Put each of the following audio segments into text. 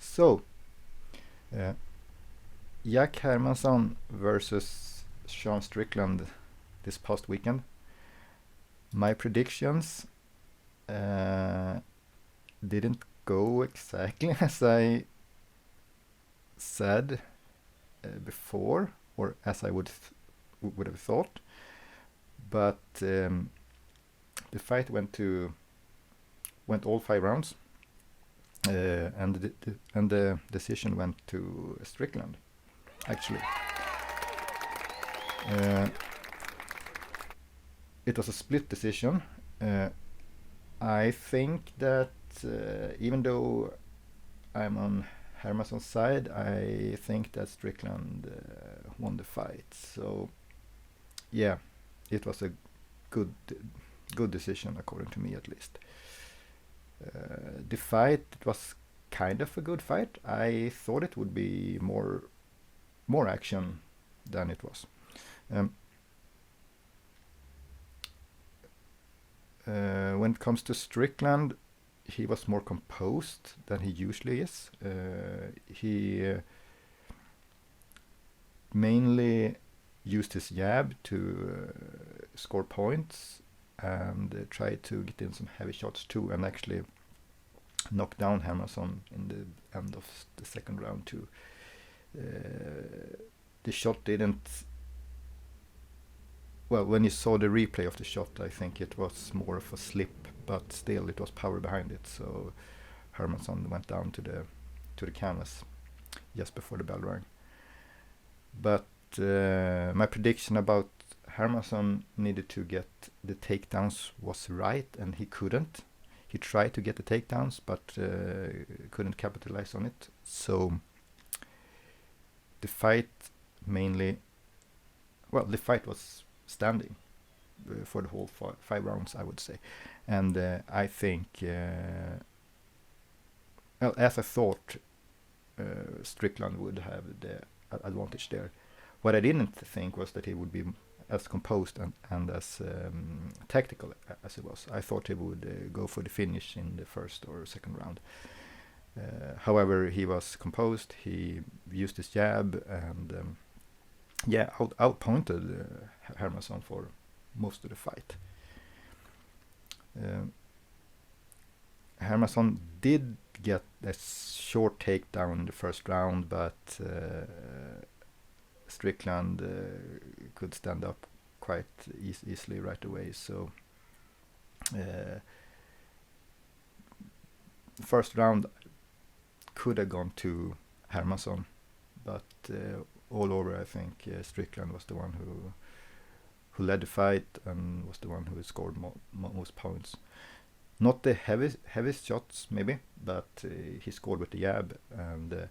So, uh, Jack Hermansson versus Sean Strickland this past weekend. My predictions didn't go exactly as I said before, or as I would have thought, but the fight went all 5 rounds, and the decision went to Strickland. Actually, it was a split decision. I think that even though I'm on Hermansson's side, I think that Strickland won the fight. So, yeah, it was a good decision according to me, at least. The fight, it was kind of a good fight. I thought it would be more action than it was. When it comes to Strickland, he was more composed than he usually is. He mainly used his jab to score points and tried to get in some heavy shots too, and actually knock down Hermansson in the end of the second round too. The shot didn't... Well, when you saw the replay of the shot, I think it was more of a slip, but still it was power behind it. So Hermansson went down to the canvas just before the bell rang. But my prediction about Hermansson needed to get the takedowns was right, and he couldn't. He tried to get the takedowns, but couldn't capitalize on it. So the fight the fight was standing for the whole 5 rounds, I would say. And I think, as I thought, Strickland would have the advantage there. What I didn't think was that he would be as composed and as tactical as he was. I thought he would go for the finish in the first or second round. However, he was composed, he used his jab, and outpointed Hermansson for most of the fight. Hermansson did get a short takedown in the first round, but Strickland could stand up quite easily right away. So first round could have gone to Hermansson, but all over, I think Strickland was the one who led the fight and was the one who scored most points. Not the heaviest shots, maybe, but he scored with the jab, and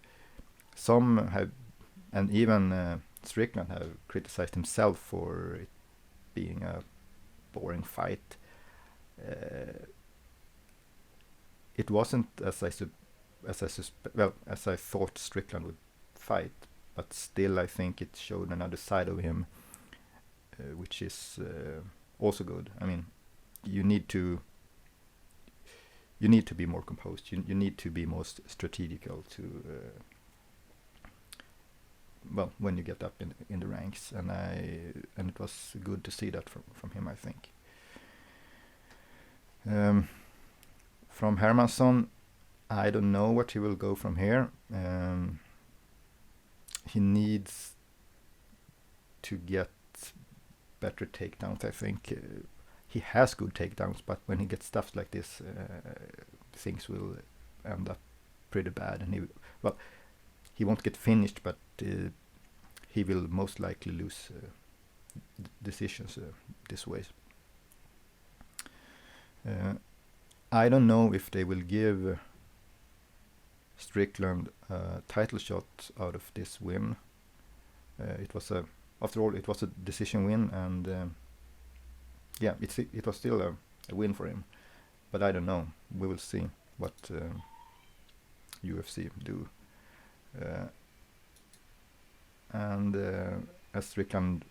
some have, and even Strickland have criticized himself for it being a boring fight. It wasn't as I thought Strickland would fight, but still I think it showed another side of him, which is also good. I mean, you need to be more composed. You need to be more strategical to when you get up in the ranks, and it was good to see that from him, I think. From Hermansson, I don't know what he will go from here. He needs to get better takedowns, I think. He has good takedowns, but when he gets stuff like this, things will end up pretty bad, and he won't get finished, but he will most likely lose decisions this way. I don't know if they will give Strickland a title shot out of this win. After all, it was a decision win, and it was still a win for him. But I don't know. We will see what UFC do. And as Strickland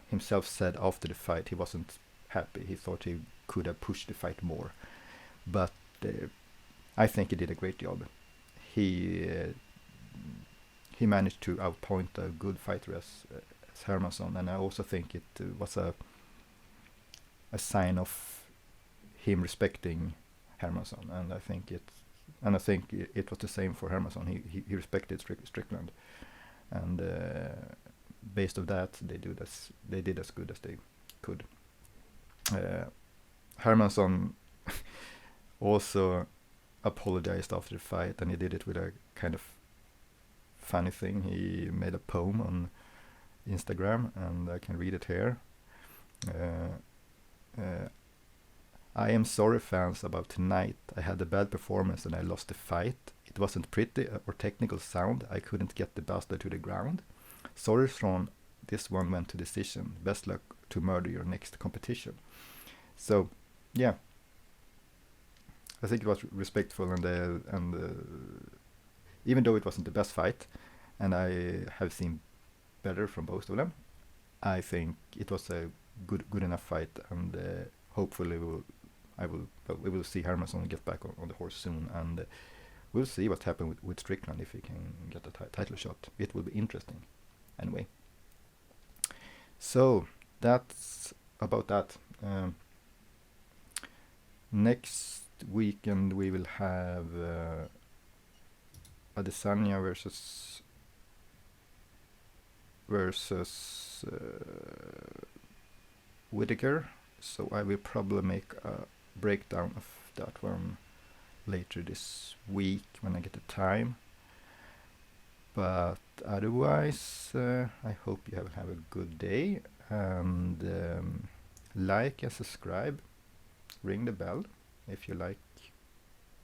himself said after the fight, he wasn't happy. He thought he could have pushed the fight more. But I think he did a great job. he managed to outpoint a good fighter as Hermansson, and I also think it was a sign of him respecting Hermansson, and I think it was the same for Hermansson. He respected Strickland, and based on that, they did as good as they could. Hermansson also apologized after the fight, and he did it with a kind of funny thing. He made a poem on Instagram, and I can read it here. I am sorry, fans, about tonight. I had a bad performance and I lost the fight. It wasn't pretty or technical sound. I couldn't get the bastard to the ground. Sorry, Sean. This one went to decision. Best luck to murder your next competition. So, yeah, I think it was respectful, and even though it wasn't the best fight, and I have seen better from both of them, I think it was a good enough fight, and hopefully we will see Hermansson get back on the horse soon, and we'll see what happens with Strickland if he can get a title shot. It will be interesting, anyway. So that's about that. Next weekend we will have Adesanya versus Whitaker. So I will probably make a breakdown of that one later this week when I get the time. But otherwise, I hope you have a good day, and like and subscribe, ring the bell if you like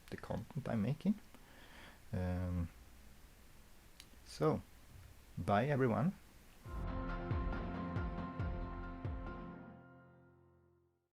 the content I'm making. So, bye everyone.